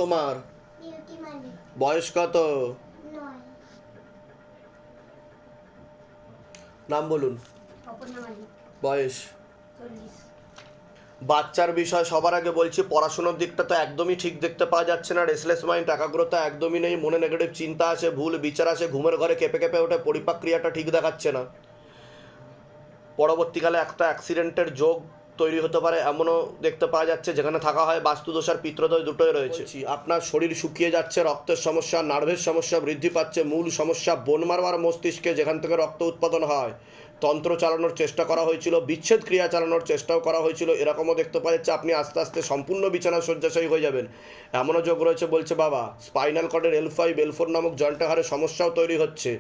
তোমার বয়স কত? নাম বলুন। বয়স? বাচ্চার বিষয় সবার আগে বলছি, পড়াশোনার দিকটা তো একদমই ঠিক দেখতে পাওয়া যাচ্ছে না। রেসলেস মাইন্ড, একাগ্রতা একদমই নেই, মনে নেগেটিভ চিন্তা আসে, ভুল বিচার আসে, ঘুমের ঘরে কেঁপে কেঁপে ওঠে, পরিপাক ক্রিয়াটা ঠিক দেখাচ্ছে না। পরবর্তীকালে একটা অ্যাক্সিডেন্টের যোগ তৈরি হতে পারে এমনও দেখতে পাওয়া যাচ্ছে, যেখানে থাকা হয় বাস্তুদোষ আর পিত্রদোষ দুটোই রয়েছে। আপনার শরীর শুকিয়ে যাচ্ছে, রক্তের সমস্যা, নার্ভের সমস্যা বৃদ্ধি পাচ্ছে। মূল সমস্যা বোন মারবার মস্তিষ্কে, যেখান থেকে রক্ত উৎপাদন হয়। তন্ত্র চালানোর চেষ্টা করা হয়েছিল, বিচ্ছেদ ক্রিয়া চালানোর চেষ্টাও করা হয়েছিল, এরকমও দেখতে পাওয়া যাচ্ছে। আপনি আস্তে আস্তে সম্পূর্ণ বিছানা শয্যাশায়ী হয়ে যাবেন এমনও যোগ রয়েছে বলছে বাবা। স্পাইনাল কর্ডের L5 L4 নামক জয়েন্টের হারে সমস্যাও তৈরি হচ্ছে।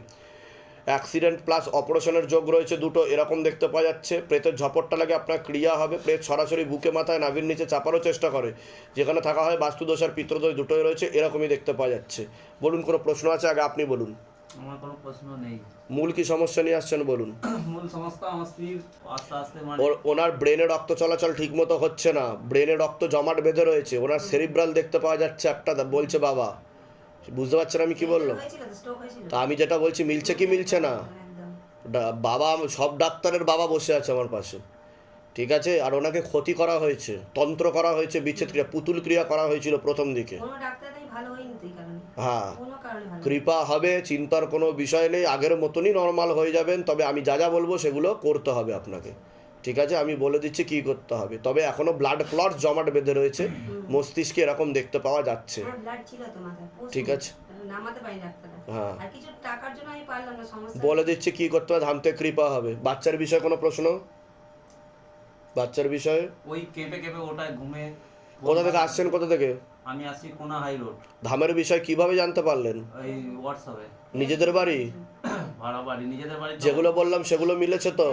অ্যাক্সিডেন্ট প্লাস অপারেশনের যোগ রয়েছে দুটো, এরকম দেখতে পাওয়া যাচ্ছে। প্রেতের ঝপটটা লাগে আপনার ক্রিয়া হবে। প্রেত সরাসরি বুকে মাথায় নাভির নিচে চাপারও চেষ্টা করে, যেখানে থাকা হয় বাস্তুদোষ আর পিতৃদোষ দুটোই রয়েছে, এরকমই দেখতে পাওয়া যাচ্ছে। বলুন, কোনো প্রশ্ন আছে? আগে আপনি বলুন। আমার কোনো প্রশ্ন নেই। মূল কি সমস্যা নিয়ে আসছেন বলুন। মূল সমস্যা আমার স্ত্রীর আস্তে আস্তে ওনার ব্রেনে রক্ত চলাচল ঠিক মতো হচ্ছে না, ব্রেনে রক্ত জমাট বেঁধে রয়েছে। ওনার সেরিব্রাল দেখতে পাওয়া যাচ্ছে একটা, বলছে বাবা। বুঝতে পারছেন আমি কি বললাম? তা আমি যেটা বলছি মিলছে কি মিলছে না? বাবা, সব ডাক্তারের বাবা বসে আছে আমার পাশে, ঠিক আছে? আর ওনাকে ক্ষতি করা হয়েছে, তন্ত্র করা হয়েছে, বিচ্ছেদ ক্রিয়া, পুতুল ক্রিয়া করা হয়েছিল প্রথম দিকে। হ্যাঁ, কৃপা হবে, চিন্তার কোনো বিষয় নেই, আগের মতনই নর্মাল হয়ে যাবেন। তবে আমি যা যা বলবো সেগুলো করতে হবে আপনাকে, ঠিক আছে? আমি বলে দিচ্ছি কি করতে হবে। তবে এখনো ব্লাড ক্লট জমাট বেঁধে রয়েছে মস্তিষ্কে, এরকম দেখতে পাওয়া যাচ্ছে, ঠিক আছে? হ্যাঁ, বলে দিচ্ছি কি করতে হবে, ধামতে কৃপা হবে। বাচ্চার বিষয়ে কোনো প্রশ্ন? বাচ্চার বিষয়ে ওই কেঁপে কেঁপে ওটায় ঘুমে। কোথা থেকে আসছেন? কোথা থেকে? আমি আসি কোনা হাই রোড। ধামের বিষয় কিভাবে জানতে পারলেন? ওই হোয়াটসঅ্যাপে। নিজেদের বাড়ি? ভাড়া বাড়ি, নিজেদের বাড়ি। যেগুলো বললাম সেগুলো মিলেছে তো?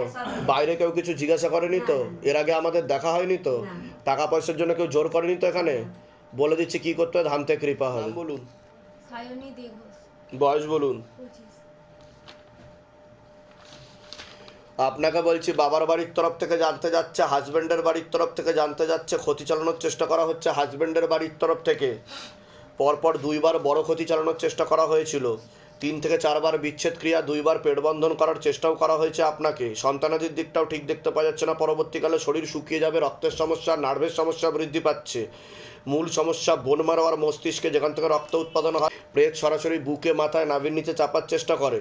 বাইরে কেউ কিছু জিজ্ঞাসা করেনি তো? এর আগে আমাদের দেখা হয়নি তো? টাকা পয়সার জন্য কেউ জোর করেনি তো এখানে? বলে দিচ্ছি কি করতে হয়, ধামতে কৃপা হবে। বলুন। বয়স বলুন। আপনাকে বলছি, বাবার বাড়ির তরফ থেকে জানতে যাচ্ছে, হাজব্যান্ডের বাড়ির তরফ থেকে জানতে যাচ্ছে, ক্ষতি চালানোর চেষ্টা করা হচ্ছে হাজব্যান্ডের বাড়ির তরফ থেকে। পরপর 2বার বড় ক্ষতি চালানোর চেষ্টা করা হয়েছিল, 3 থেকে 4বার বিচ্ছেদ ক্রিয়া, 2বার পেট বন্ধন করার চেষ্টাও করা হয়েছে আপনাকে। সন্তানাদির দিকটাও ঠিক দেখতে পাওয়া যাচ্ছে না। পরবর্তীকালে শরীর শুকিয়ে যাবে, রক্তের সমস্যা, নার্ভের সমস্যা বৃদ্ধি পাচ্ছে। মূল সমস্যা বোন মারোয়ার মস্তিষ্কে, যেখান থেকে রক্ত উৎপাদন হয়। প্রেত সরাসরি বুকে মাথায় নাভির নিচে চাপার চেষ্টা করে।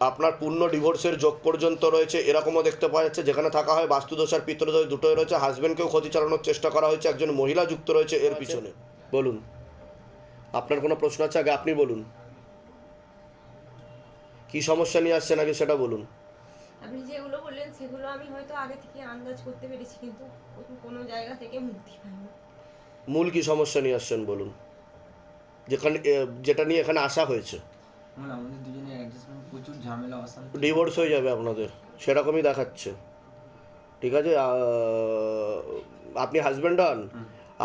আপনার পূর্ণ ডিভোর্সের যোগ পর্যন্ত রয়েছে, এরকমও দেখতে পাওয়া যাচ্ছে, যেখানে থাকা হয় বাস্তুদোষ আর পিতৃদোষ দুটোই রয়েছে। হাজব্যান্ডকেও ক্ষতি চালানোর চেষ্টা করা হয়েছে, একজন মহিলা যুক্ত রয়েছে এর পিছনে। বলুন, আপনার কোনো প্রশ্ন আছে? আগে আপনি বলুন, কি সমস্যা নিয়ে আসছেন আগে সেটা বলুন। আপনি যেগুলো বললেন সেগুলো আমি হয়তো আগে থেকে আন্দাজ করতে পেরেছি, কিন্তু কোনো জায়গা থেকে মুক্তি পাইনি। মূল কি সমস্যা নিয়ে আসছেন বলুন, যেখানে যেটা নিয়ে এখানে আসা হয়েছে? আমাদের দুজনের অ্যাডজাস্টমেন্ট, প্রচুর ঝামেলা, অশান্তি, ডিভোর্স হয়ে যাবে আপনাদের, সেরকমই দেখাচ্ছে, ঠিক আছে? আপনি হাজব্যান্ড হন,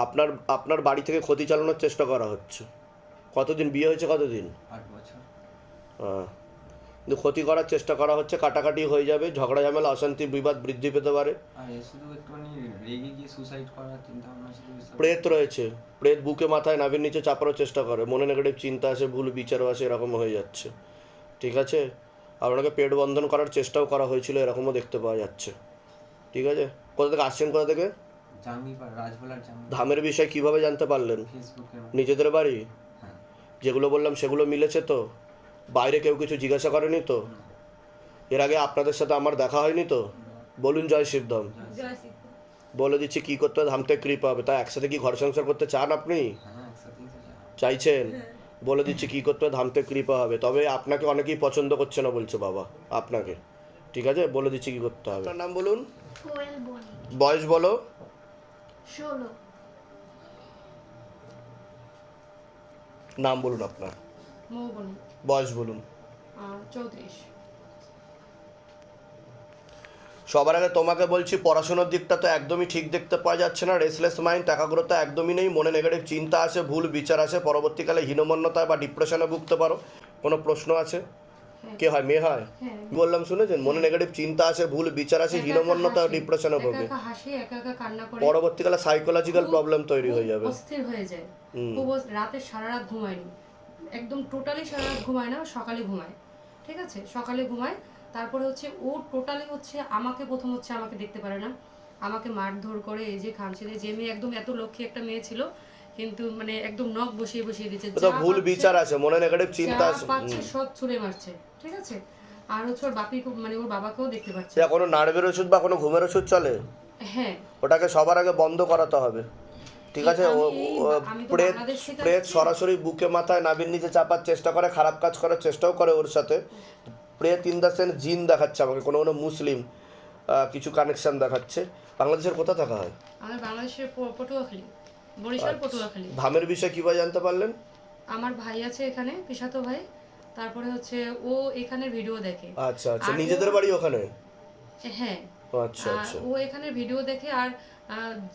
আপনার আপনার বাড়ি থেকে ক্ষতি চালানোর চেষ্টা করা হচ্ছে। কতদিন বিয়ে হয়েছে? কতদিন? 8 বছর। হ্যাঁ, কিন্তু ক্ষতি করার চেষ্টা করা হচ্ছে, কাটাকাটি হয়ে যাবে, ঝগড়া ঝামেলা, অশান্তি, বিবাদ বৃদ্ধি পেতে পারে। আর শুধু একটুখানি রেগে গিয়ে সুসাইড করার চিন্তা ভাবনা শুধু। প্রেত রয়েছে, প্রেত বুকে মাথায় নাভির নিচে চাপারও চেষ্টা করে, মনে নেগেটিভ চিন্তা আসে, ভুল বিচারও আসে, এরকম হয়ে যাচ্ছে, ঠিক আছে? আর ওনাকে পেট বন্ধন করার চেষ্টাও করা হয়েছিল, এরকমও দেখতে পাওয়া যাচ্ছে, ঠিক আছে? কোথা থেকে আসছেন? কোথা থেকে? জাঙ্গিপাড়া, রাজভোলার জাঙ্গিপাড়া। ধামের বিষয় কিভাবে জানতে পারলেন? ফেসবুকে। নিজেদের বাড়ি? হ্যাঁ। যেগুলো বললাম সেগুলো মিলেছে তো? বাইরে কেউ কিছু জিজ্ঞাসা করেনি তো? এর আগে আপনাদের সাথে আমার দেখা হয়নি তো? বলুন জয় শিবধাম। বলে দিচ্ছি কি করতে হবে, ধামতে কৃপা হবে। তা একসাথে কি ঘর সংসার করতে চান আপনি? হ্যাঁ, একসাথেই তো যাবো। চাইছেন? বলে দিচ্ছি কি করতে হবে, ধামতে কৃপা হবে। তবে আপনাকে অনেকেই পছন্দ করছে না বলছে বাবা আপনাকে, ঠিক আছে? বলে দিচ্ছি কি করতে হবে। আপনার নাম বলুন। বয়স বলো। 16। নাম বলুন আপনার। মৌবনী। বয়স বলুন। 34। সবার আগে তোমাকে বলছি, পড়াশোনার দিকটা তো একদমই ঠিক দেখতে পাওয়া যাচ্ছে না। রেসলেস মাইন্ড, একাগ্রতা একদমই নেই, মনে নেগেটিভ চিন্তা আসে, ভুল বিচার আসে, পরবর্তীকালে হীনমন্যতায় বা ডিপ্রেশনে ভুগতে পারো। কোনো প্রশ্ন আছে? হ্যাঁ। কে হয়, মেয়ে হয়? হ্যাঁ। বললাম শুনেছেন, মনে নেগেটিভ চিন্তা আসে, ভুল বিচার আসে, একা একা হীনমন্যতা, হাসে, ডিপ্রেশনে একা ভোগে, একা হাসে, একা একা কান্না করে, পরবর্তীকালে সাইকোলজিক্যাল খুব- প্রবলেম তৈরি হয়ে খুব যাবে। অস্থির হয়ে যায়, হুম। খুব রাতে সারা রাত ঘুমায়নি, একদম টোটালি সারা রাত ঘুমায় না, সকালে ঘুমায়, ঠিক আছে, সকালে ঘুমায়। তারপরে হচ্ছে ও টোটালি হচ্ছে আমাকে প্রথম হচ্ছে আমাকে দেখতে পারে না, আমাকে মারধর করে, এই যে খামচিলে, যে মেয়ে একদম এত লক্ষ্মী একটা মেয়ে ছিল, কিন্তু মানে একদম নখ বসিয়ে বসিয়ে দিচ্ছে, তো ভুল বিচার আছে, মনে নেগেটিভ চিন্তা যা আছে। পাচ্ছে সব ছুঁড়ে মারছে, ঠিক আছে। আর হচ্ছে ওর বাপি মানে ওর বাবাকেও দেখতে পাচ্ছে। কোনো নার্ভের ওষুধ বা কোনো ঘুমের ওষুধ চলে? হ্যাঁ, ওটাকে সবার আগে বন্ধ করাতে হবে, ঠিক আছে। আমি তো প্রেত বাংলাদেশ থেকে প্রেত আসছি। সরাসরি বুকে মাথায় নাভির নিচে চাপার চেষ্টা করে, খারাপ কাজ করার চেষ্টাও করে ওর সাথে। প্রেত ইন দ্য সেন্স জিন দেখাচ্ছে আমাকে, কোনো কোনো মুসলিম কিছু কানেকশন দেখাচ্ছে। বাংলাদেশের কোথা থাকা হয়? আমার বাংলাদেশের পটুয়াখালী, বরিশাল পটুয়াখালী। ধামের বিষয়ে কিভাবে জানতে পারলেন? আমার ভাই আছে এখানে, পিসাতো ভাই, তারপরে হচ্ছে ও এখানে ভিডিও দেখে। আচ্ছা আচ্ছা, আর নিজেদের ও- বাড়ি ওখানে? হ্যাঁ, আচ্ছা আর আচ্ছা, ও এখানে ভিডিও দেখে, আর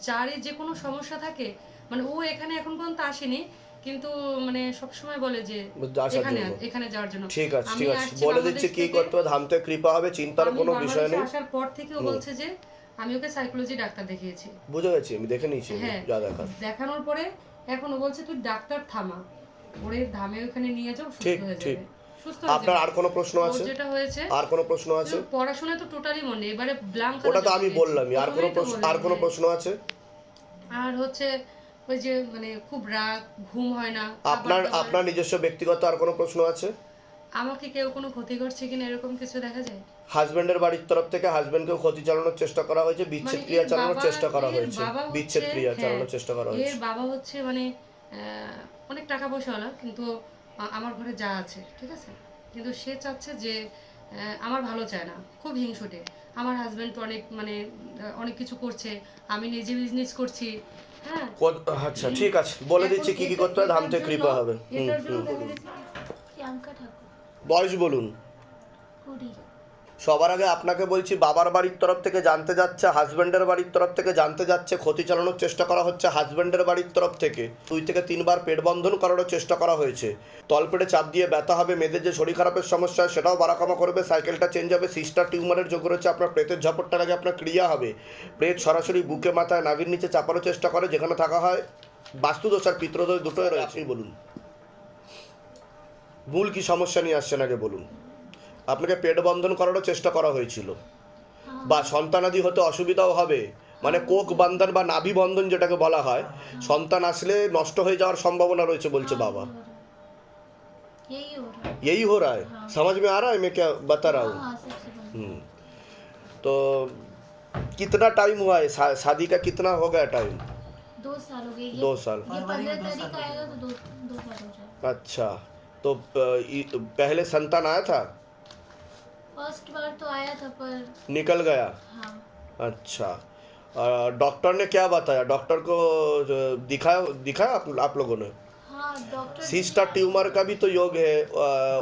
যারই যে কোনো সমস্যা থাকে, মানে ও এখানে এখন পর্যন্ত আসেনি, কিন্তু মানে সবসময় বলে যে আসার এখানে জন্য। এখানে যাওয়ার জন্য। ঠিক আছে আমি ঠিক আছে, আসছি বলে বাংলাদেশ দিচ্ছি কি থেকে। করতে হবে, ধামতে কৃপা হবে, চিন্তার আমি কোনো বিষয় বাংলাদেশে নেই। আসার পর থেকে ও বলছে যে আমি ওকে সাইকোলজি ডাক্তার দেখিয়েছি। বুঝে গেছি, আমি দেখে নিয়েছি হ্যাঁ, যা দেখার। দেখানোর পরে এখন ও বলছে তুই ডাক্তার থামা, ওরে ধামে ওখানে নিয়ে যাও, সুস্থ ঠিক, হয়ে ঠিক। যাবে, সুস্থ হয়ে আপনার যাবে। আর কোনো প্রশ্ন ওর আছে? যেটা হয়েছে, আর কোনো প্রশ্ন আছে? পড়াশোনায় তো টোটালি মনে নেই, এবারে ব্ল্যাঙ্ক। ওটা তো আমি বললামই, আর কোনো প্রশ্ন, আর কোনো প্রশ্ন আছে? আর হচ্ছে ওই যে মানে খুব রাগ, ঘুম হয় না, আপনার খাবার দাবার- আপনার নিজস্ব ব্যক্তিগত আর কোনো প্রশ্ন আছে? আমাকে কেউ কোনো ক্ষতি করছে কিনা এরকম কিছু দেখা যায়? হাজবেন্ডের বাড়ির তরফ থেকে হাজবেন্ডকেও ক্ষতি চালানোর চেষ্টা করা হয়েছে, বিচ্ছেদ মানে ক্রিয়া এর চালানোর বাবা- চেষ্টা করা এর হয়েছে, বাবা হচ্ছে- বিচ্ছেদ ক্রিয়া হ্যাঁ, চালানোর চেষ্টা করা হয়েছে। এর বাবা হচ্ছে মানে অনেক টাকা পয়সাওয়ালা, কিন্তু আমার ঘরে যা আছে, ঠিক আছে, কিন্তু সে চাচ্ছে যে আমার ভালো চায় না, খুব হিংসুটে। আমার হাজবেন্ড অনেক মানে অনেক কিছু করছে, আমি নিজে বিজনেস করছি, হ্যাঁ। আচ্ছা ঠিক আছে, বলে দিচ্ছি কি কি করতে হবে, ধামতে এটার কৃপা জন্য- হবে। এটার জন্য দেখা বলুন। গেছে প্রিয়াঙ্কা ঠাকুর, বয়স বলুন। 20। সবার আগে আপনাকে বলছি, বাবার বাড়ির তরফ থেকে জানতে যাচ্ছে, হাজব্যান্ডের বাড়ির তরফ থেকে জানতে যাচ্ছে, ক্ষতি চালানোর চেষ্টা করা হচ্ছে হাজব্যান্ডের বাড়ির তরফ থেকে। 2 থেকে 3 বার পেট বন্ধন করারও চেষ্টা করা হয়েছে। তলপেটে চাপ দিয়ে ব্যথা হবে, মেয়েদের যে শরীর খারাপের সমস্যা সেটাও বাড়াকামা করবে, সাইকেলটা চেঞ্জ হবে, সিস্টার টিউমারের যোগ রয়েছে, আপনার প্রেতের ঝাপটটার আগে আপনার ক্রিয়া হবে। প্রেত সরাসরি বুকে মাথায় নাভির নিচে চাপারও চেষ্টা করে, যেখানে থাকা হয় বাস্তুদোষ আর পিতৃদোষ দুটোই রয়েছে। বলুন মূল কি সমস্যা নিয়ে আসছেন আগে বলুন। আপনাকে পেট বন্ধন করারও চেষ্টা করা হয়েছিল, বা সন্তানাদি হতে অসুবিধাও হবে, মানে কোক বন্ধন বা নাভি বন্ধন যেটাকে বলা হয়, সন্তান আসলে নষ্ট হয়ে যাওয়ার সম্ভাবনা রয়েছে বলছে বাবা। यही हो रहा है। यही हो रहा है, समझ में आ रहा है मैं क्या बता रहा हूँ? हाँ, सबसे बड़ा। तो कितना टाइम हुआ है, शादी का कितना हो गया टाइम? 2 साल हो गए। 2 साल। ये 15 तारीख को आएगा तो 2 साल हो जाएगा। अच्छा, तो पहले संतान आया था? फर्स्ट बार तो आया था पर निकल गया? हाँ, अच्छा, डॉक्टर ने क्या बताया? डॉक्टर को दिखाया दिखाया आप लोगों ने? हाँ डॉक्टर सिस्टर ट्यूमर का भी तो योग है,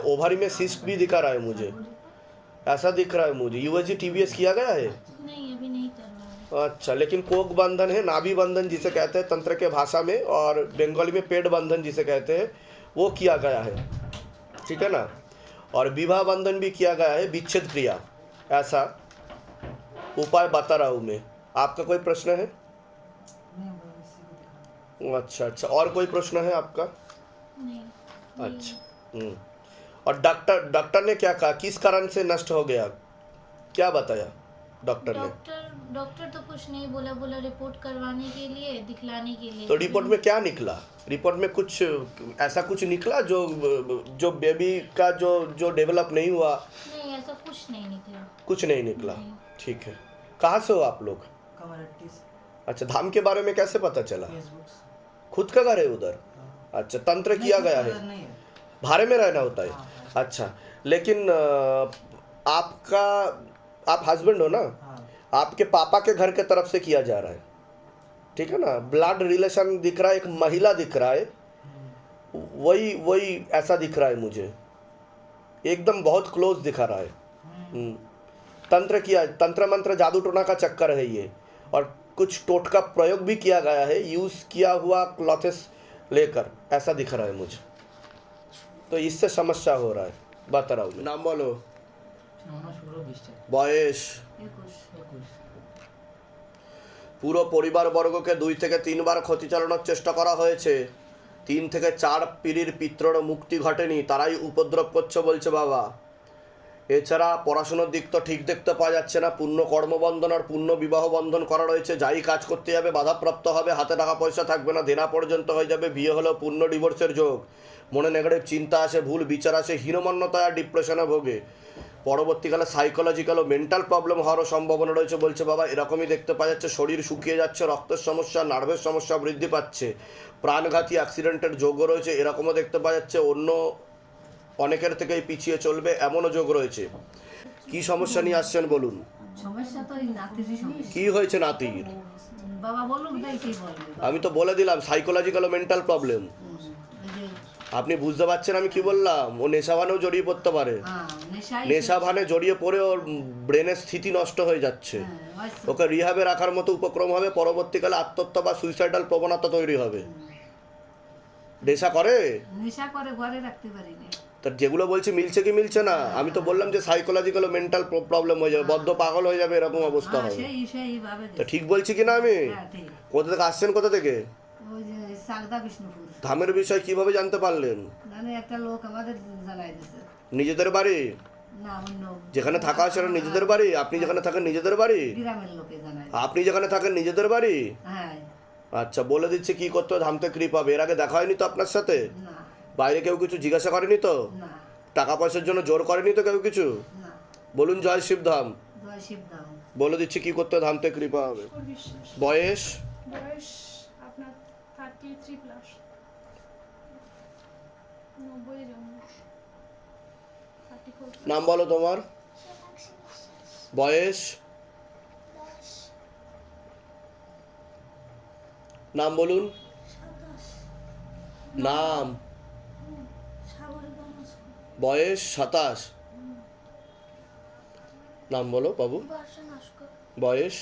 ओवरी में सिस्ट भी दिखा रहा है मुझे, ऐसा दिख रहा है मुझे। यूएसजी टीवीएस किया गया है? नहीं अभी नहीं करवा है। अच्छा, लेकिन कोक बंधन है, नाभि बंधन जिसे कहते हैं तंत्र के भाषा में, और बंगाली में पेट बंधन जिसे कहते हैं, वो किया गया है, ठीक है ना। और विवाह बंधन भी किया गया है, विच्छेद क्रिया, ऐसा उपाय बता रहा हूँ मैं। आपका कोई प्रश्न है? अच्छा अच्छा, और कोई प्रश्न है आपका? नहीं अच्छा, और डॉक्टर ने क्या कहा, किस कारण से नष्ट हो गया, क्या बताया डॉक्टर ने? डॉक्टर तो कुछ नहीं बोला रिपोर्ट करवाने के लिए, दिखलाने के लिए। तो रिपोर्ट में क्या निकला? रिपोर्ट में कुछ ऐसा कुछ निकला जो बेबी का जो डेवलप नहीं हुआ? नहीं ऐसा कुछ नहीं निकला। कुछ नहीं निकला, नहीं। ठीक है। कहाँ से हो आप लोग? कमरट्टी से, अच्छा, धाम के बारे में कैसे पता चला? फेसबुक से। खुद का घर है उधर? अच्छा, तंत्र किया नहीं, गया उधर है, नहीं है। भाड़े में रहना होता है? हाँ, अच्छा, लेकिन आप हस्बैंड हो ना, हाँ, आपके पापा के घर के तरफ से किया जा रहा है, ठीक है ना। ब्लड रिलेशन दिख रहा है, एक महिला दिख रहा है, वही ऐसा दिख रहा है मुझे, एकदम बहुत क्लोज दिखा रहा है। तंत्र मंत्र जादू टोना का चक्कर है ये, और कुछ टोटका प्रयोग भी किया गया है, यूज किया हुआ क्लॉथेस लेकर, ऐसा दिख रहा है मुझे, तो इससे समस्या हो रहा है। বাতারাও নাম বলো, আমার শুরু বিশ্বাস বয়স, 21 পুরো পরিবারবর্গকে 2 থেকে 3 বার ক্ষতি চালানোর চেষ্টা করা হয়েছে, 3 থেকে 4 পিঁড়ির পিত্রর মুক্তি ঘটেনি, তারাই উপদ্রব করছে বলছে বাবা। এছাড়া পড়াশুনোর দিক তো ঠিক দেখতে পাওয়া যাচ্ছে না, পূর্ণ কর্মবন্ধন আর পূর্ণ বিবাহ বন্ধন করা রয়েছে, যাই কাজ করতে যাবে বাধাপ্রাপ্ত হবে, হাতে টাকা পয়সা থাকবে না, দেনা পর্যন্ত হয়ে যাবে, বিয়ে হলেও পূর্ণ ডিভোর্সের যোগ, মনে নেগেটিভ চিন্তা আসে, ভুল বিচার আসে, হীনমন্যতা আর ডিপ্রেশনে ভোগে, পরবর্তীকালে সাইকোলজিক্যাল ও মেন্টাল প্রবলেম হওয়ারও সম্ভাবনা রয়েছে বলছে বাবা। এরকমই দেখতে পাওয়া যাচ্ছে, শরীর শুকিয়ে যাচ্ছে, রক্তের সমস্যা, নার্ভের সমস্যা বৃদ্ধি পাচ্ছে, প্রাণঘাতী অ্যাক্সিডেন্টের যোগও রয়েছে, এরকমও দেখতে পাওয়া যাচ্ছে, অন্য অনেকের থেকেই পিছিয়ে চলবে এমনও যোগ রয়েছে। কি সমস্যা নিয়ে আসছেন বলুন, সমস্যা তো এই নাতিরই সমস্যা। কি হয়েছে নাতির? বাবা বলুক তাই কি বলবে। আমি তো বলে দিলাম সাইকোলজিক্যাল ও মেন্টাল প্রবলেম। ওই যে আপনি বুঝতে পারছেন আমি কি বললাম? ও নেশাভানেও জড়িয়ে পড়তে পারে, নেশাই নেশাভানে জড়িয়ে পড়ে ওর ব্রেনের স্থিতি নষ্ট হয়ে যাচ্ছে, ওকে রিহাবে রাখার মতো উপক্রম হবে, পরবর্তীকালে আত্মহত্যা বা সুইসাইডাল প্রবণতা তৈরি হবে। নেশা করে, নেশা করে ঘরে রাখতে পারি না। তার যেগুলো বলছি মিলছে কি মিলছে না? আমি তো বললাম যে সাইকোলজিক্যাল ও মেন্টাল প্রবলেম হয়ে যাবে, বদ্ধ পাগল হয়ে যাবে, এরকম অবস্থা হবে। সেইভাবে তা ঠিক বলছি কিনা আমি? হ্যাঁ ঠিক। কোথা থেকে আসছেন, কোথা থেকে? ওই যে সাগদা বিষ্ণুপুর। ধামের বিষয় কিভাবে জানতে পারলেন? মানে একটা লোক আমাদের জানাই দিছে। নিজেদের বাড়ি না অন্য যেখানে থাকা হয় সেটা নিজেদের বাড়ি? আপনি যেখানে থাকেন নিজেদের বাড়ি? গ্রামের লোকে জানাই। আপনি যেখানে থাকেন নিজেদের বাড়ি? হ্যাঁ। আচ্ছা, বলে দিচ্ছি কি করতে হবে, ধামতে কৃপ হবে। এর আগে দেখা হয়নি তো আপনার সাথে? না বাইরে কেউ কিছু জিজ্ঞাসা করেনি তো? না টাকা পয়সার জন্য জোর করেনি তো কেউ কিছু? না। বলুন জয় শিবধাম। জয় শিবধাম। বলে দিচ্ছি কি করতে হবে, ধামতে কৃপা হবে। বিশ্বাস। বয়স বয়স আপনার 33+, 90 জন্ম, 34। নাম বলো তোমার, বয়স, নাম বলুন, নাম, বয়স 27, নাম বলো বাবু, বয়স।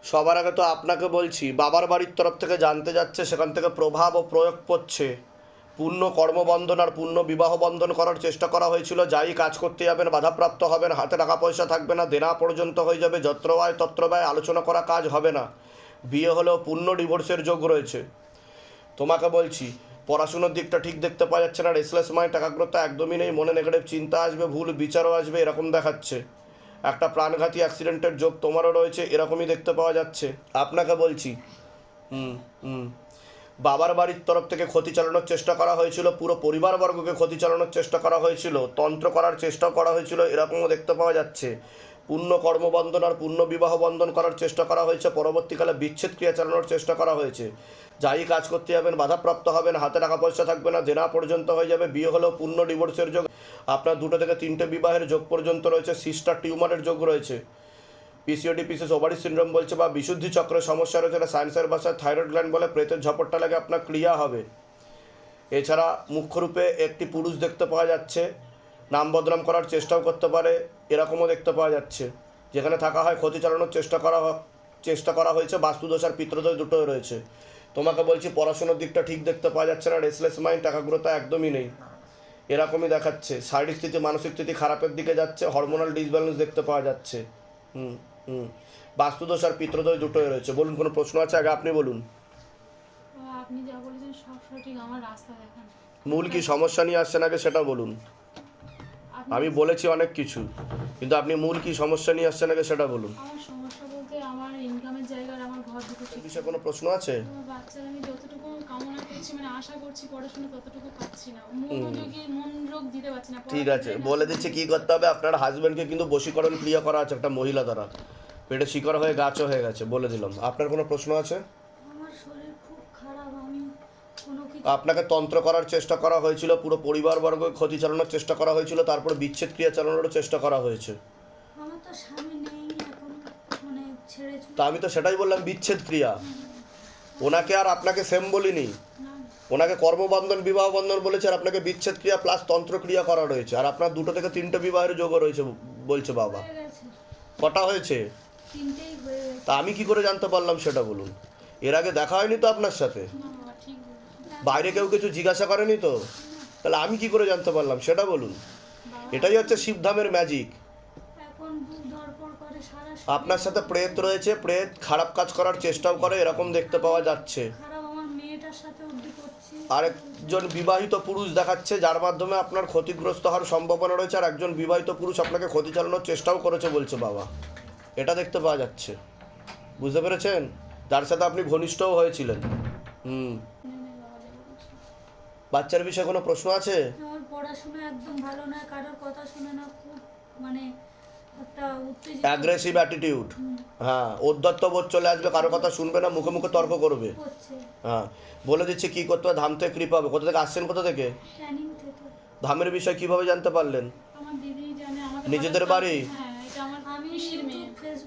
সবার আগে তো আপনাকে বলছি, বাবার বাড়ির তরফ থেকে জানতে যাচ্ছে, সেখান থেকে প্রভাব ও প্রয়োগ পড়ছে, পূর্ণ কর্মবন্ধন আর পূর্ণ বিবাহ বন্ধন করার চেষ্টা করা হয়েছিল, যাই কাজ করতে যাবেন বাধাপ্রাপ্ত হবেন, হাতে টাকা পয়সা থাকবে না, দেনা পর্যন্ত হয়ে যাবে, যত্র ব্যয় তত্র ব্যয়, আলোচনা করা কাজ হবে না, বিয়ে হলেও পূর্ণ ডিভোর্সের যোগ রয়েছে। তোমাকে বলছি পড়াশুনোর দিকটা ঠিক দেখতে পাওয়া যাচ্ছে না, রেসলেস মাইন্ড, একাগ্রতা একদমই নেই, মনে নেগেটিভ চিন্তা আসবে, ভুল বিচারও আসবে, এরকম দেখাচ্ছে। একটা প্রাণঘাতী অ্যাক্সিডেন্টের যোগ তোমারও রয়েছে, এরকমই দেখতে পাওয়া যাচ্ছে। আপনাকে বলছি বাবার বাড়ির তরফ থেকে ক্ষতি চালানোর চেষ্টা করা হয়েছিল, পুরো পরিবারবর্গকে ক্ষতি চালানোর চেষ্টা করা হয়েছিল, তন্ত্র করার চেষ্টাও করা হয়েছিল, এরকমও দেখতে পাওয়া যাচ্ছে। পূর্ণ কর্মবন্ধন আর পূর্ণ বিবাহ বন্ধন করার চেষ্টা করা হয়েছে, পরবর্তীকালে বিচ্ছেদ ক্রিয়া চালানোর চেষ্টা করা হয়েছে, যাই কাজ করতে যাবেন বাধাপ্রাপ্ত হবেন, হাতে টাকা পয়সা থাকবে না, দেনা পর্যন্ত হয়ে যাবে, বিয়ে হলেও পূর্ণ ডিভোর্সের যোগ, আপনার 2 থেকে 3টে বিবাহের যোগ পর্যন্ত রয়েছে, সিস্টার টিউমারের যোগ রয়েছে, পিসিওডি পিসিএস ওভারি সিনড্রোম বলছে বা বিশুদ্ধি চক্রের সমস্যা রয়েছে, এটা সায়েন্সের ভাষায় থাইরয়েড গ্ল্যান্ড বলে, প্রেতের ঝপটটা লাগে আপনার ক্রিয়া হবে। এছাড়া মুখ্যরূপে একটি পুরুষ দেখতে পাওয়া যাচ্ছে, নাম বদনাম করার চেষ্টাও করতে পারে, এরকমও দেখতে পাওয়া যাচ্ছে, যেখানে থাকা হয় ক্ষতি চালানোর চেষ্টা করা হয়েছে, বাস্তুদোষ আর পিতৃদোষ দুটোই রয়েছে। তোমাকে বলছি পড়াশোনার দিকটা ঠিক দেখতে পাওয়া যাচ্ছে না, রেসলেস মাইন্ড, একাগ্রতা একদমই নেই, এরকমই দেখাচ্ছে, শারীরিক স্থিতি মানসিক স্থিতি খারাপের দিকে যাচ্ছে, হরমোনাল ডিসব্যালেন্স দেখতে পাওয়া যাচ্ছে। বাস্তুদোষ আর পিতৃদোষ দুটোই রয়েছে। বলুন, কোনো প্রশ্ন আছে? আগে আপনি বলুন। আপনি যা বলেছেন সব সঠিক, আমার রাস্তা দেখান। মূল কি সমস্যা নিয়ে আসছেন আগে সেটা বলুন। আমি বলেছি অনেক কিছু, কিন্তু আপনি মূল কি সমস্যা নিয়ে আসছেন আগে সেটা বলুন। আমার সমস্যা বলতে আমার ইনকামের জায়গার আমার ঘর দুটো ঠিক, বিষয়ে কোনো প্রশ্ন আছে? আমার বাচ্চার আমি যতটুকু কামনা করছি মানে আশা করছি পড়াশোনা ততটুকু পাচ্ছি না, মনোযোগ দিতে পারছি না। ঠিক আছে, বলে দিচ্ছি কি করতে হবে। আপনার হাজবেন্ডকে কিন্তু বশীকরণ ক্রিয়া করা আছে একটা মহিলা দ্বারা, পেটে শিকড় হয়ে গাছও হয়ে গেছে, বলে দিলাম। আপনার কোনো প্রশ্ন আছে? আমার শরীর খুব খারাপ, আমি কোনো কিছু, আপনাকে তন্ত্র করার চেষ্টা করা হয়েছিল, পুরো পরিবারবর্গ ক্ষতি চালানোর চেষ্টা করা হয়েছিল, তারপর বিচ্ছেদ ক্রিয়া চালানোরও চেষ্টা করা হয়েছে। আমার তো স্বামী নেই এখন, মানে ছেড়ে তা আমি তো সেটাই বললাম, বিচ্ছেদ ক্রিয়া। ওনাকে আর আপনাকে সেম বলিনি, না, ওনাকে কর্মবন্ধন বিবাহ বন্ধন বলেছে, আর আপনাকে বিচ্ছেদ ক্রিয়া প্লাস তন্ত্র ক্রিয়া করা রয়েছে, আর আপনার 2 থেকে 3টে বিবাহের যোগও রয়েছে বলছে বাবা। হয়ে গেছে, কটা হয়েছে? 3টেই হয়ে গেছে। তা আমি কি করে জানতে পারলাম সেটা বলুন। এর আগে দেখা হয়নি তো আপনার সাথে? না বাবা, ঠিক বলেছেন। বাইরে কেউ কিছু জিজ্ঞাসা করেনি তো? তাহলে আমি কি করে জানতে পারলাম সেটা বলুন। এটাই হচ্ছে শিবধামের ম্যাজিক। এখন বুক ধরপড় করে সারা আপনার সাথে প্রেত রয়েছে, প্রেত খারাপ কাজ করার চেষ্টাও করে, এরকম দেখতে পাওয়া যাচ্ছে। খারাপ আমার মেয়েটার সাথে অবধি করছি। আরেকজন বিবাহিত পুরুষ দেখাচ্ছে যার মাধ্যমে আপনার ক্ষতিগ্রস্ত হওয়ার সম্ভাবনা রয়েছে, আর একজন বিবাহিত পুরুষ আপনাকে ক্ষতি চালানোর চেষ্টাও করেছে বলছে বাবা। এটা দেখতে পাওয়া যাচ্ছে, বুঝতে পেরেছেন? যার সাথে আপনি ঘনিষ্ঠও হয়েছিলেন। বাচ্চার বিষয়ে কোনো প্রশ্ন আছে? আমার পড়াশোনা একদম ভালো না, কারোর কথা শুনে না, খুব মানে একটা উত্তেজিত অ্যাগ্রেসিভ অ্যাটিটিউড। হ্যাঁ, উদ্ধত্ত বোধ চলে আসবে, কারো কথা শুনবে না, মুখে মুখে তর্ক করবে। হচ্ছে। হ্যাঁ, বলে দিচ্ছি কি করতে হবে। ধাম থেকে কৃপা হবে। কোথা থেকে আসছেন, কোথা থেকে? ক্যানিং থেকে। ধামের বিষয় কিভাবে জানতে পারলেন? আমার দিদি জানে, আমাকে নিজেদের ভালো- বাড়ি? হ্যাঁ, এটা আমার পিসির মেয়ে।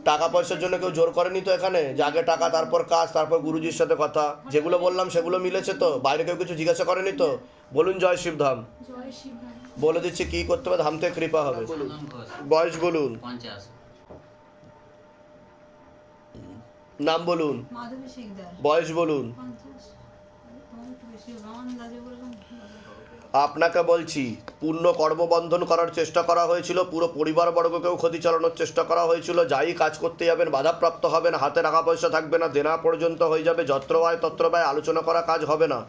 টাকা পয়সার জন্য কেউ জোর করেনি তো এখানে, যে আগে টাকা তারপর কাজ তারপর গুরুজির সাথে কথা? যেগুলো বললাম সেগুলো মিলেছে তো? বাইরে কেউ কিছু জিজ্ঞাসা করেনি তো? বলুন জয় শিবধাম। জয় শিব ভাই। বলে দিচ্ছি কি করতে হবে, ধাম থেকে কৃপা হবে। চন্দন ঘোষ, বয়স বলুন, 50। নাম বলুন, মাধবী শিকদার বয়স বলুন। 50 একটু বেশি আমার আন্দাজে বললাম। আপনাকে বলছি, পূর্ণ কর্মবন্ধন করার চেষ্টা করা হয়েছিল, পুরো পরিবারবর্গকেও ক্ষতি চালানোর চেষ্টা করা হয়েছিল। যাই কাজ করতে যাবেন বাধাপ্রাপ্ত হবেন, হাতে টাকা পয়সা থাকবে না, দেনা পর্যন্ত হয়ে যাবে, যত্র ব্যয় তত্র ব্যয়, আলোচনা করা কাজ হবে না।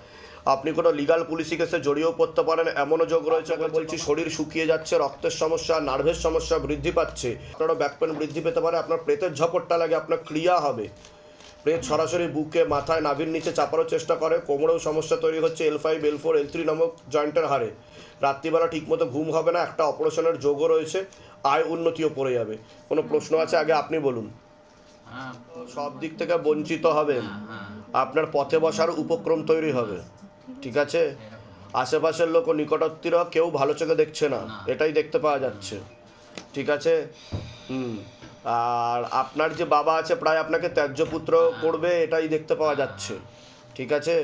আপনি কোনো লিগাল পুলিশি কেসে জড়িয়েও পড়তে পারেন, এমনও যোগ রয়েছে। আমি বলছি শরীর শুকিয়ে যাচ্ছে, রক্তের সমস্যা, নার্ভের সমস্যা বৃদ্ধি পাচ্ছে, আপনারও ব্যাক পেন বৃদ্ধি পেতে পারে, আপনার প্রেতের ঝপটটা লাগে, আপনার ক্রিয়া হবে। প্রেত সরাসরি বুকে, মাথায়, নাভির নিচে চাপারও চেষ্টা করে, কোমরেও সমস্যা তৈরি হচ্ছে L5 L4 L3 নামক জয়েন্টের হারে। রাত্রিবেলা ঠিকমতো ঘুম হবে না, একটা অপারেশনের যোগও রয়েছে, আয় উন্নতিও পড়ে যাবে। কোনো প্রশ্ন আছে? আগে আপনি বলুন। হ্যাঁ, সব দিক থেকে বঞ্চিত হবেন, হ্যাঁ, আপনার পথে বসার উপক্রম তৈরি হবে, ঠিক আছে? আশেপাশের লোক ও নিকটাত্মীয়রা কেউ ভালো চোখে দেখছে না, এটাই দেখতে পাওয়া যাচ্ছে, ঠিক আছে? আর আপনার যে বাবা আছে প্রায় আপনাকে ত্যায্য পুত্র করবে, এটাই দেখতে পাওয়া যাচ্ছে, ঠিক আছে?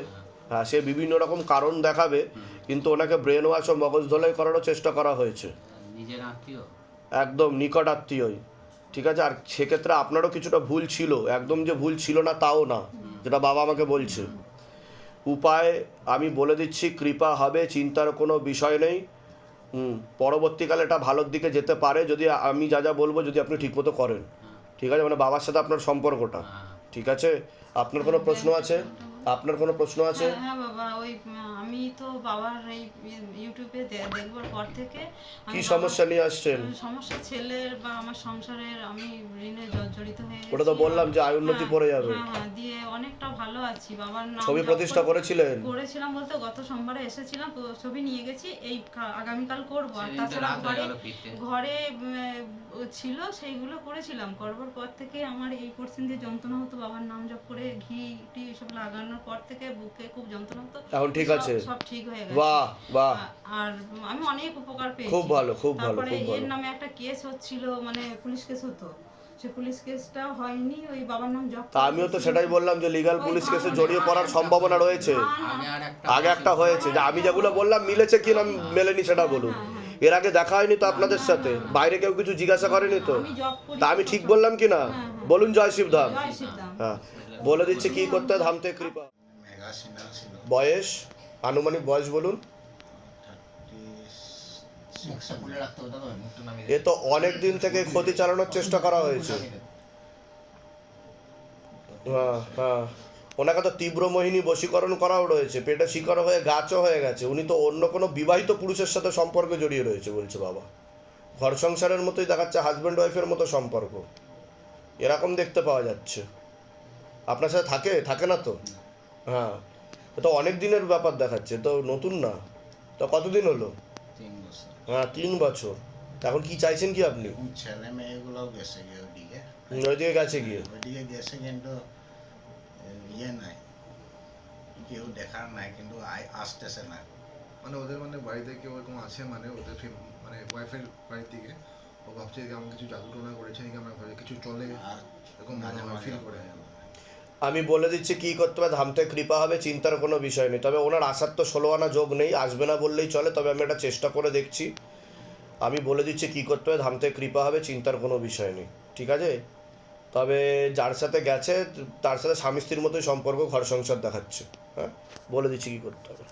হ্যাঁ, সে বিভিন্ন রকম কারণ দেখাবে, কিন্তু ওনাকে ব্রেন ওয়াশ ও মগজ ধোলাই করারও চেষ্টা করা হয়েছে, নিজের আত্মীয়। একদম নিকট আত্মীয়ই, ঠিক আছে? আর সেক্ষেত্রে আপনারও কিছুটা ভুল ছিল, একদম যে ভুল ছিল না তাও না, যেটা বাবা আমাকে বলছে। উপায় আমি বলে দিচ্ছি, কৃপা হবে, চিন্তার কোনো বিষয় নেই। পরবর্তীকালে এটা ভালোর দিকে যেতে পারে যদি আমি যা যা বলবো যদি আপনি ঠিকমতো করেন, ঠিক আছে? মানে বাবার সাথে আপনার সম্পর্কটা, ঠিক আছে? আপনার কোনো প্রশ্ন আছে? আপনার কোনো প্রশ্ন আছে? হ্যাঁ বাবা, ওই আমি তো বাবার এই ইউটিউবে দেখবার পর থেকে আমি কি সমস্যা নিয়ে আসছেন? সমস্যা ছেলের বা আমার সংসারের, আমি ঋণে জড়িত হয়ে ওটা তো বললাম যে আয় উন্নতি পড়ে যাবে। হ্যাঁ হ্যাঁ, দিয়ে অনেকটা ভালো আছি। বাবার নাম ছবি প্রতিষ্ঠা করেছিলেন? করেছিলাম বলতে গত সোমবারে এসেছিলাম, তো ছবি নিয়ে গেছি, এই আগামীকাল করবো। আর সেদিন তো তাছাড়া রাত হয়ে গেল ফিরতে। ঘরে ছিল, সেইগুলো করেছিলাম। করবার পর থেকে আমার এই পর্যন্ত দিয়ে যন্ত্রণা হতো, বাবার নাম জপ করে ঘি টি এসব লাগানোর পর থেকে বুকে খুব যন্ত্রণা হতো, এখন ঠিক আছে? সব ঠিক হয়ে গেছে। বাহ বাহ, আর আমি অনেক উপকার পেয়েছি। খুব ভালো, খুব ভালো, তারপরে খুব এর ভালো। নামে একটা কেস হচ্ছিল, মানে পুলিশ কেস হতো, সে পুলিশ কেসটা হয়নি, ওই বাবার নাম জপ তা আমিও তো সেটাই বললাম যে লিগাল পুলিশ কেসে জড়িয়ে পড়ার সম্ভাবনা রয়েছে। আগে একটা হয়েছে, যে আমি যেগুলো বললাম মিলেছে কি না মেলেনি সেটা বলুন। এর আগে দেখা হয়নি তো আপনাদের সাথে? বাইরে কেউ কিছু জিজ্ঞাসা করেনি তো? তা আমি ঠিক বললাম কি না? বলুন জয় শিবধাম। জয় শিবধাম। হ্যাঁ, বলে দিচ্ছি কি করতে হবে, ধাম থেকে কৃপা। বয়স, আনুমানিক বয়স বলুন। এ তো অনেক দিন থেকে ক্ষতি চালানোর চেষ্টা করা হয়েছে। হ্যাঁ হ্যাঁ, ওনাকে তো তীব্র মোহিনী বশীকরণ করাও রয়েছে, পেটে শিকড় হয়ে গাছও হয়ে গেছে। উনি তো অন্য কোনো বিবাহিত পুরুষের সাথে সম্পর্কে জড়িয়ে রয়েছে বলছে বাবা। ঘর সংসারের মতোই দেখাচ্ছে, হাজব্যান্ড ওয়াইফের মতো সম্পর্ক, এরকম দেখতে পাওয়া যাচ্ছে। আপনার সাথে থাকে না তো? হ্যাঁ, তো অনেক দিনের ব্যাপার দেখাচ্ছে, তো নতুন না। তো কতদিন হলো? 3 বছর। হ্যাঁ, 3 বছর। এখন কি চাইছেন কি আপনি? ছেলে মেয়েগুলোও গেছে গিয়ে ওইদিকে ওইদিকে গেছে গিয়ে গেছে, কিন্তু ইয়ে নাই, কেউ দেখার নাই, কিন্তু আসতেছে না। মানে ওদের মানে বাড়িতে কেউ এরকম আছে, মানে ওদের মানে ওয়াইফের বাড়ির দিকে ও ভাবছে যে আমার কিছু জাদু টোনা করেছে নাকি, আমরা ঘরে কিছু চলে আর এরকম মনে হয়, ফিল করে। আমি বলে দিচ্ছি কি করতে হবে, ধাম থেকে কৃপা হবে, চিন্তার কোনো বিষয় নেই। তবে ওনার আসার তো 16 আনা যোগ নেই, আসবে না বললেই চলে, তবে আমি এটা চেষ্টা করে দেখছি। আমি বলে দিচ্ছি কি করতে হবে, ধাম থেকে কৃপা হবে, চিন্তার কোনো বিষয় নেই, ঠিক আছে? তবে যার সাথে গেছে তার সাথে স্বামী স্ত্রীর মতোই সম্পর্ক, ঘর সংসার দেখাচ্ছে। হ্যাঁ, বলে দিচ্ছি কি করতে হবে।